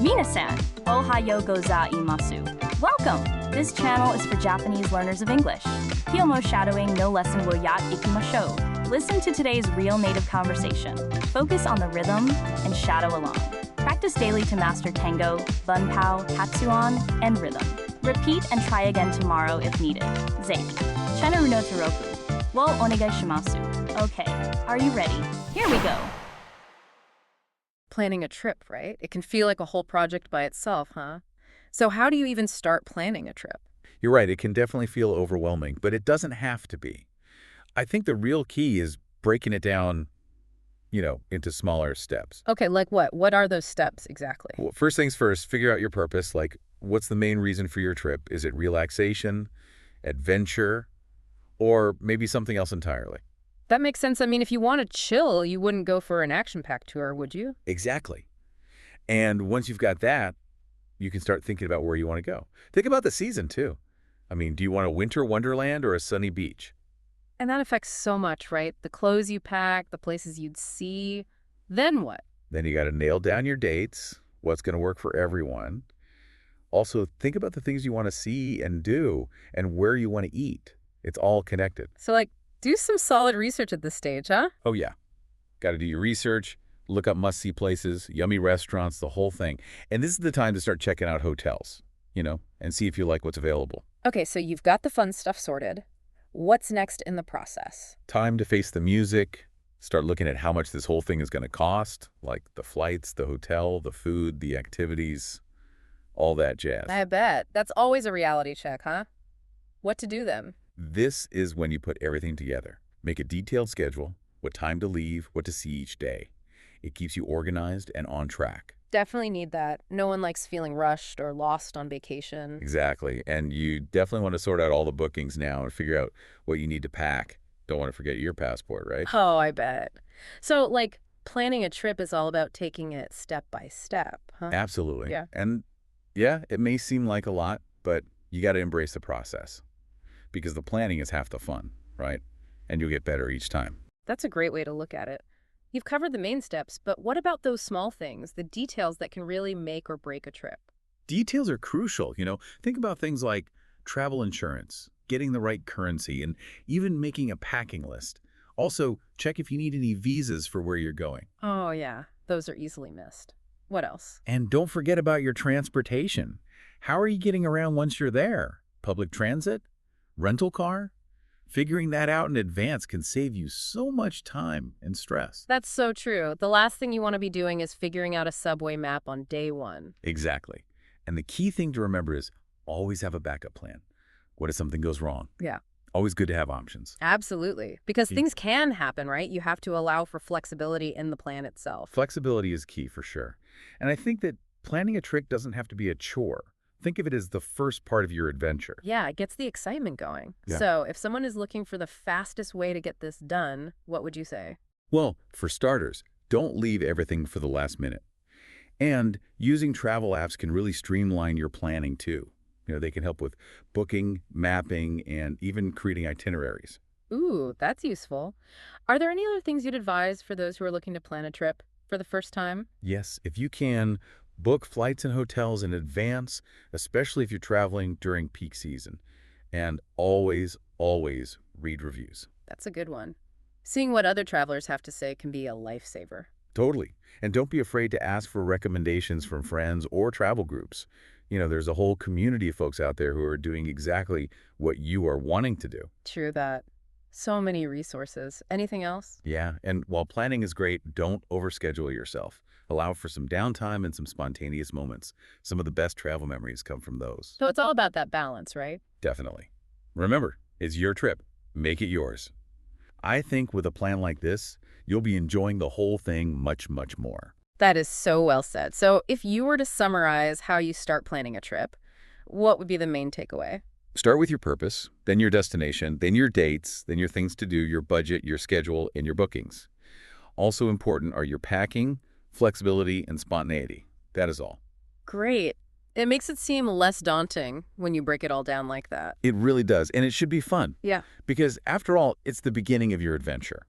Minasan, ohayo gozaimasu. Welcome! This channel is for Japanese learners of English. Kyomo shadowing no lesson will yat ikimashou. Listen to today's real native conversation. Focus on the rhythm and shadow along. Practice daily to master tango, bunpao, hatsuan, and rhythm. Repeat and try again tomorrow if needed. Zeiki. Chenaru no Toroku. Wo onegai shimasu. Okay, are you ready? Here we go. Planning a trip, right? It can feel like a whole project by itself, huh? So how do you even start planning a trip? You're right, it can definitely feel overwhelming, but it doesn't have to be. I think the real key is breaking it down, into smaller steps. Okay, like what? What are those steps exactly? Well, first things first, figure out your purpose, like what's the main reason for your trip? Is it relaxation, adventure, or maybe something else entirely? That makes sense. I mean, if you want to chill, you wouldn't go for an action-packed tour, would you? Exactly. And once you've got that, you can start thinking about where you want to go. Think about the season, too. I mean, do you want a winter wonderland or a sunny beach? And that affects so much, right? The clothes you pack, the places you'd see. Then what? Then you got to nail down your dates, what's going to work for everyone. Also, think about the things you want to see and do and where you want to eat. It's all connected. So, do some solid research at this stage, huh? Oh, yeah. Got to do your research, look up must-see places, yummy restaurants, the whole thing. And this is the time to start checking out hotels, and see if you like what's available. Okay, so you've got the fun stuff sorted. What's next in the process? Time to face the music, start looking at how much this whole thing is going to cost, like the flights, the hotel, the food, the activities, all that jazz. I bet. That's always a reality check, huh? What to do then? This is when you put everything together. Make a detailed schedule, what time to leave, what to see each day. It keeps you organized and on track. Definitely need that. No one likes feeling rushed or lost on vacation. Exactly. And you definitely want to sort out all the bookings now and figure out what you need to pack. Don't want to forget your passport, right? Oh, I bet. So, planning a trip is all about taking it step by step, huh? Absolutely. Yeah. And yeah, it may seem like a lot, but you got to embrace the process because the planning is half the fun, right? And you'll get better each time. That's a great way to look at it. You've covered the main steps, but what about those small things, the details that can really make or break a trip? Details are crucial, Think about things like travel insurance, getting the right currency, and even making a packing list. Also, check if you need any visas for where you're going. Oh, yeah. Those are easily missed. What else? And don't forget about your transportation. How are you getting around once you're there? Public transit? Rental car? Figuring that out in advance can save you so much time and stress. That's so true. The last thing you want to be doing is figuring out a subway map on day one. Exactly. And the key thing to remember is always have a backup plan. What if something goes wrong? Yeah. Always good to have options. Absolutely. Because things can happen, right? You have to allow for flexibility in the plan itself. Flexibility is key for sure. And I think that planning a trip doesn't have to be a chore. Think of it as the first part of your adventure. Yeah, it gets the excitement going. Yeah. So if someone is looking for the fastest way to get this done, what would you say? Well, for starters, don't leave everything for the last minute. And using travel apps can really streamline your planning too. They can help with booking, mapping, and even creating itineraries. Ooh, that's useful. Are there any other things you'd advise for those who are looking to plan a trip for the first time? Yes, if you can, book flights and hotels in advance, especially if you're traveling during peak season. And always, always read reviews. That's a good one. Seeing what other travelers have to say can be a lifesaver. Totally. And don't be afraid to ask for recommendations from friends or travel groups. There's a whole community of folks out there who are doing exactly what you are wanting to do. True that. So many resources. Anything else? Yeah, and while planning is great, don't overschedule yourself. Allow for some downtime and some spontaneous moments. Some of the best travel memories come from those. So it's all about that balance, right? Definitely. Remember, it's your trip. Make it yours. I think with a plan like this, you'll be enjoying the whole thing much, much more. That is so well said. So if you were to summarize how you start planning a trip, what would be the main takeaway? Start with your purpose, then your destination, then your dates, then your things to do, your budget, your schedule, and your bookings. Also important are your packing, flexibility, and spontaneity. That is all. Great. It makes it seem less daunting when you break it all down like that. It really does, and it should be fun. Yeah. Because after all, it's the beginning of your adventure.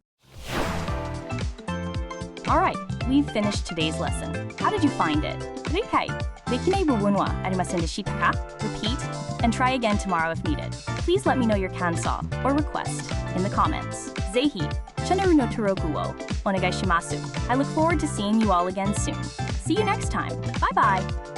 All right, we've finished today's lesson. How did you find it? 理解できない部分はありませんでしたか? Repeat and try again tomorrow if needed. Please let me know your 感想 or request in the comments. ぜひチャンネルの登録をお願いします. I look forward to seeing you all again soon. See you next time. Bye bye.